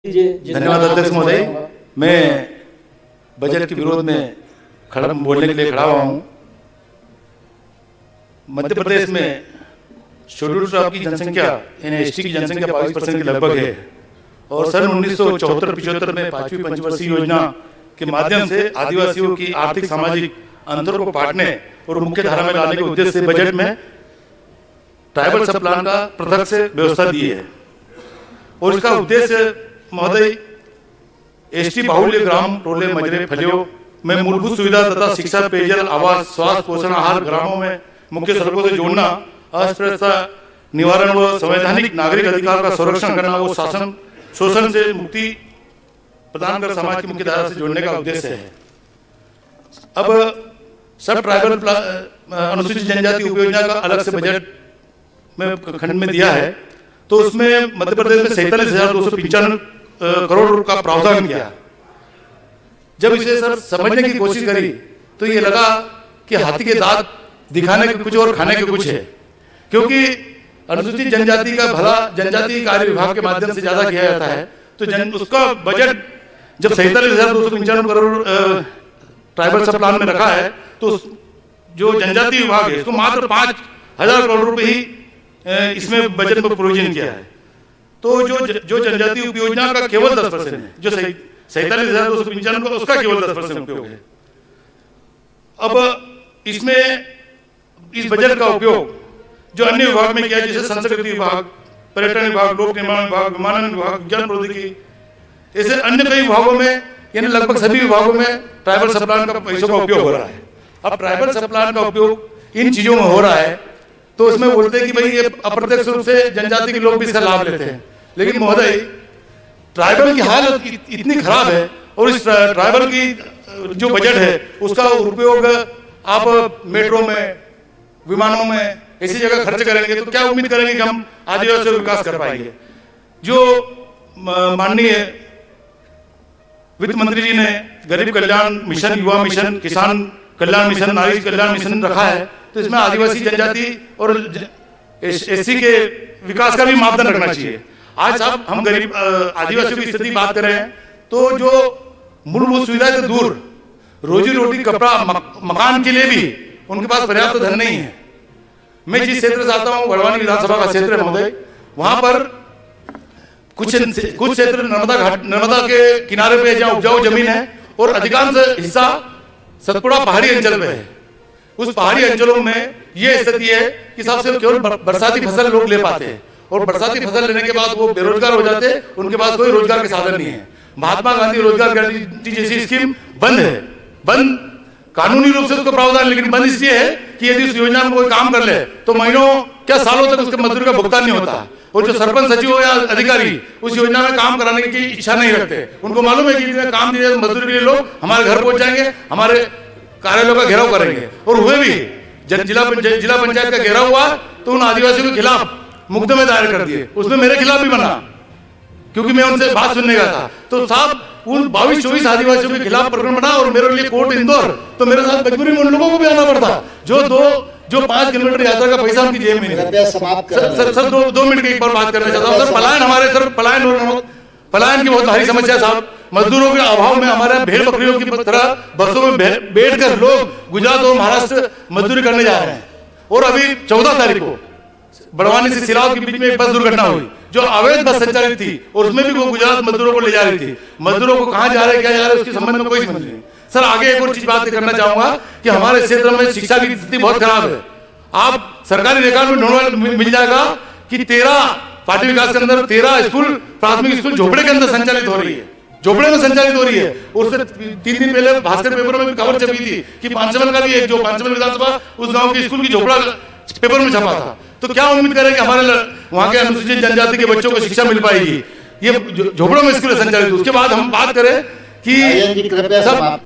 धन्यवाद अध्यक्ष महोदय। मैं बजट के विरोध में बोलने के लिए खड़ा हुआ हूँ। मध्य प्रदेश में शेड्यूल ट्राइब की जनसंख्या यानी एसटी की जनसंख्या 22% के लगभग है और सन 1974-75 में 5वीं पंचवर्षीय योजना के माध्यम से आदिवासियों की आर्थिक सामाजिक अंतर को पाटने और मुख्य धारा में लाने के उद्देश्य से बजट में ट्राइबल सब प्लान का पृथक से व्यवस्था दी है। और इसका उद्देश्य महोदय एसटी बाहुल्य ग्राम टोले मजरे फलियों में मूलभूत सुविधा तथा शिक्षा, पेयजल, आवास, स्वास्थ्य, पोषण, आहार ग्रामों में मुख्य सड़कों से जोड़ना, अस्पृश्यता निवारण व संवैधानिक नागरिक अधिकार का संरक्षण करना और शासन शोषण से मुक्ति प्रदान कर समाज की मुख्य धारा से जोड़ने का उद्देश्य है। अब सब ट्राइबल अनुसूचित जनजाति उपयोजना का अलग से बजट में खंड में दिया है, तो उसमें मध्य प्रदेश में 47,295 करोड़ का प्रावधान किया। जब इसे सर समझने की कोशिश करी तो ये लगा कि हाथी के दांत दिखाने के कुछ और खाने के कुछ है, क्योंकि अनुसूचित जनजाति का भला जनजाति कार्य विभाग के माध्यम से ज्यादा किया जाता है। तो उसका बजट जब 47,295 करोड़ ट्राइबल सब प्लान में रखा है, तो जो जनजाति विभाग है इसको मात्र 5,000 करोड़ रुपए ही इसमें बजट में प्रोविजन किया है। तो जो जनजाति उपयोजना का केवल 10% है, जो 47,295 का उसका केवल 10% उपयोग है। अब इसमें इस बजट का उपयोग जो अन्य विभाग में किया, जैसे संस्कृति विभाग, पर्यटन विभाग, लोक निर्माण विभाग, विमानन विभाग, विज्ञान प्रौद्योगिकी, ऐसे अन्य कई विभागों में यानी लगभग सभी विभागों में ट्राइबल सब प्लान का पैसों का उपयोग हो रहा है। अब ट्राइबल सब प्लान का उपयोग इन चीजों में हो रहा है, तो इसमें बोलते हैं कि भाई ये अप्रत्यक्ष रूप से जनजाति के लोग भी इसका लाभ लेते हैं। लेकिन महोदय, ट्राइबल की हालत इतनी खराब है और इस ट्राइबल की जो बजट है उसका उपयोग आप मेट्रो में, विमानों में, ऐसी जगह खर्च करेंगे तो क्या उम्मीद करेंगे कि हम आदिवासियों का विकास कर पाएंगे? जो माननीय वित्त मंत्री जी ने गरीब कल्याण मिशन, युवा मिशन, किसान कल्याण मिशन, नारी कल्याण मिशन रखा है, तो इसमें आदिवासी जनजाति और एससी के विकास का भी मापदंड रखना चाहिए। आज साहब हम गरीब आदिवासियों की स्थिति बात कर रहे हैं, तो जो मूलभूत सुविधा से दूर रोजी रोटी, कपड़ा, मकान के लिए भी उनके पास पर्याप्त धन नहीं है। मैं जिस क्षेत्र से आता हूँ, बड़वानी विधानसभा का क्षेत्र है महोदय, वहां पर कुछ क्षेत्र नर्मदा के किनारे पे जहाँ उपजाऊ जमीन है और अधिकांश हिस्सा सतपुड़ा पहाड़ी अंचल में है। उस पहाड़ी अंचलों में ये स्थिति है कि सबसे केवल बरसाती फसल लोग ले पाते हैं और बरसाती फसल लेने के बाद वो बेरोजगार हो जाते हैं, उनके पास कोई रोजगार के साधन नहीं है। महात्मा गांधी रोजगार गारंटी जैसी स्कीम बंद है, बंद कानूनी रूप से उसका प्रावधान, लेकिन बंद इसलिए है कि यदि उस योजना में कोई काम कर ले तो महीनों क्या सालों तक उसके मजदूरी का भुगतान नहीं होता। और जो सरपंच, सचिव या अधिकारी उस योजना में काम कराने की इच्छा नहीं रखते, उनको मालूम है कि काम दिए मजदूरी के लिए लोग हमारे घर पहुंच जाएंगे, हमारे कार्यालयों का घेराव करेंगे। और हुए भी जिला पंचायत का घेराव हुआ तो उन आदिवासियों के खिलाफ मुकदमे दायर कर दिए, उसमें मेरे खिलाफ भी बना, क्योंकि मैं उनसे बात सुनने गया था। तो साहब उन 22-24 आदिवासियों के खिलाफ प्रकरण बना और मेरे लिए कोर्ट इंदौर, तो मेरे साथ मजबूरी में उन लोगों को भी आना पड़ता जो 5 किलोमीटर यात्रा का पैसा उनकी जेब में नहीं। सर 2 मिनट की एक बार बात करना चाहता हूँ। सर पलायन हमारे सर पलायन की बहुत भारी समस्या साहब। मजदूरों के अभाव में हमारे भेड़ बकरियों की तरह बसों में बैठकर लोग गुजरात और महाराष्ट्र मजदूरी करने जा रहे हैं। और अभी 14 तारीख को बड़वानी से सिलाव के बीच में एक बस दुर्घटना हुई जो अवैध बस संचालित थी और उसमें भी वो गुजरात मजदूरों को ले जा रही थी। मजदूरों को कहाँ जा रहे, क्या जा रहे, उसके संबंध में कोई समझ नहीं। सर आगे एक और चीज बात करना चाहूंगा कि हमारे क्षेत्र में शिक्षा की स्थिति बहुत खराब है। आप सरकारी रिकॉर्ड में ढूंढने मिल जाएगा कि 13 पार्टी विकास के अंदर 13 स्कूल, प्राथमिक स्कूल झोपड़े के अंदर संचालित हो रही है, झोपड़े में संचालित हो रही है। और उससे 3 दिन पहले भास्कर पेपर में खबर छपी थी कि पांचमल का भी एक, जो पांचमल विधानसभा उस गांव की स्कूल की झोपड़ा पेपर में छपा था। तो क्या उम्मीद करें कि हमारे वहां के अनुसूचित जनजाति के बच्चों को शिक्षा मिल पाएगी? ये झोपड़ों में स्कूल संचालित। उसके बाद हम बात करें कि